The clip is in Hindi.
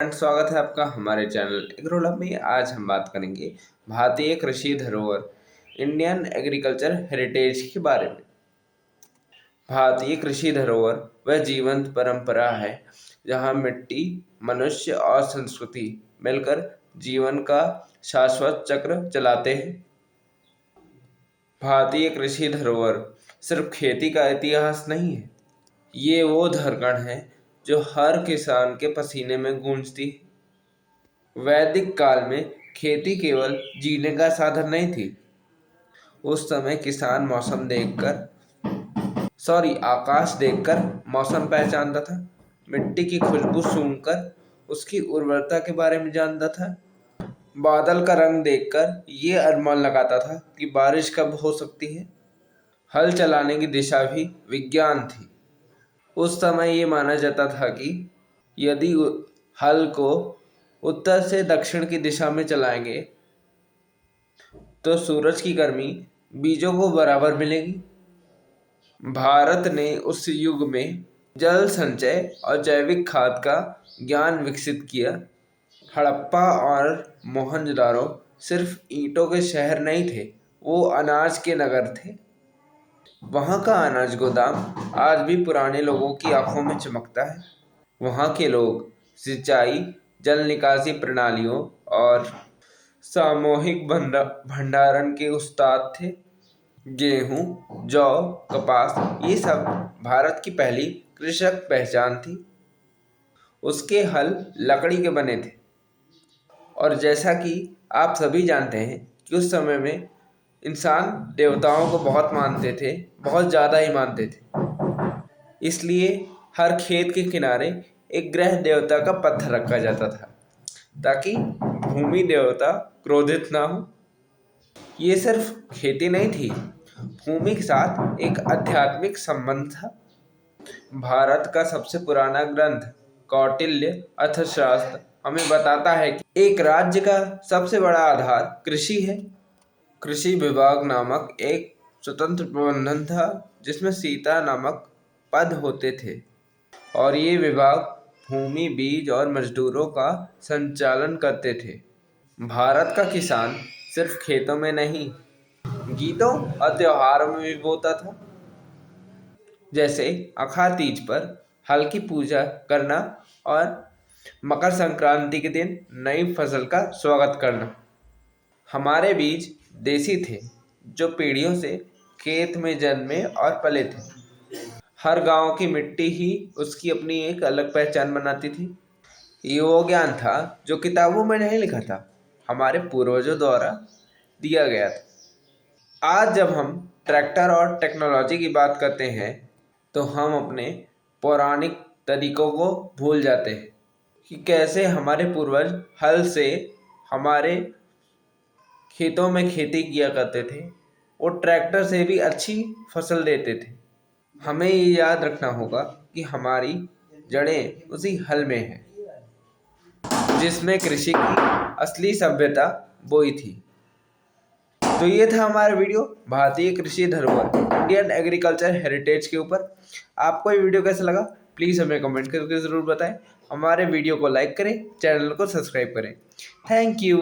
स्वागत है आपका हमारे चैनल एग्रोलव में। आज हम बात करेंगे भारतीय कृषि धरोहर इंडियन एग्रीकल्चर हेरिटेज के बारे में। भारतीय कृषि धरोहर वह जीवंत परंपरा है जहां मिट्टी, मनुष्य और संस्कृति मिलकर जीवन का शाश्वत चक्र चलाते हैं। भारतीय कृषि धरोहर सिर्फ खेती का इतिहास नहीं है, ये वो धड़कन है जो हर किसान के पसीने में गूंजती है। वैदिक काल में खेती केवल जीने का साधन नहीं थी। उस समय किसान आकाश देखकर मौसम पहचानता था, मिट्टी की खुशबू सूंघकर उसकी उर्वरता के बारे में जानता था, बादल का रंग देखकर ये अनुमान लगाता था कि बारिश कब हो सकती है। हल चलाने की दिशा भी विज्ञान थी। उस समय ये माना जाता था कि यदि हल को उत्तर से दक्षिण की दिशा में चलाएंगे तो सूरज की गर्मी बीजों को बराबर मिलेगी। भारत ने उस युग में जल संचय और जैविक खाद का ज्ञान विकसित किया। हड़प्पा और मोहनजोदारो सिर्फ ईंटों के शहर नहीं थे, वो अनाज के नगर थे। वहाँ का अनाज गोदाम आज भी पुराने लोगों की आंखों में चमकता है। वहाँ के लोग सिंचाई, जल निकासी प्रणालियों और सामूहिक भंडारण के उस्ताद थे। गेहूं, जौ, कपास ये सब भारत की पहली कृषक पहचान थी। उसके हल लकड़ी के बने थे और जैसा कि आप सभी जानते हैं कि उस समय में इंसान देवताओं को बहुत मानते थे, बहुत ज़्यादा ही मानते थे। इसलिए हर खेत के किनारे एक ग्रह देवता का पत्थर रखा जाता था ताकि भूमि देवता क्रोधित ना हो। ये सिर्फ खेती नहीं थी, भूमि के साथ एक आध्यात्मिक संबंध था। भारत का सबसे पुराना ग्रंथ कौटिल्य अर्थशास्त्र हमें बताता है कि एक राज्य का सबसे बड़ा आधार कृषि है। कृषि विभाग नामक एक स्वतंत्र प्रबंधन था जिसमें सीता नामक पद होते थे और ये विभाग भूमि, बीज और मजदूरों का संचालन करते थे। भारत का किसान सिर्फ खेतों में नहीं, गीतों और त्योहारों में भी बोता था। जैसे अखाड़ तीज पर हल की पूजा करना और मकर संक्रांति के दिन नई फसल का स्वागत करना। हमारे बीज देसी थे जो पीढ़ियों से खेत में जन्मे और पले थे। हर गांव की मिट्टी ही उसकी अपनी एक अलग पहचान बनाती थी। ये वो ज्ञान था जो किताबों में नहीं लिखा था, हमारे पूर्वजों द्वारा दिया गया था। आज जब हम ट्रैक्टर और टेक्नोलॉजी की बात करते हैं तो हम अपने पौराणिक तरीकों को भूल जाते हैं कि कैसे हमारे पूर्वज हल से हमारे खेतों में खेती किया करते थे। वो ट्रैक्टर से भी अच्छी फसल देते थे। हमें ये याद रखना होगा कि हमारी जड़ें उसी हल में हैं जिसमें कृषि की असली सभ्यता बोई थी। तो ये था हमारा वीडियो भारतीय कृषि धरोहर इंडियन एग्रीकल्चर हेरिटेज के ऊपर। आपको ये वीडियो कैसा लगा प्लीज़ हमें कमेंट करके ज़रूर बताएं। हमारे वीडियो को लाइक करें, चैनल को सब्सक्राइब करें। Thank you.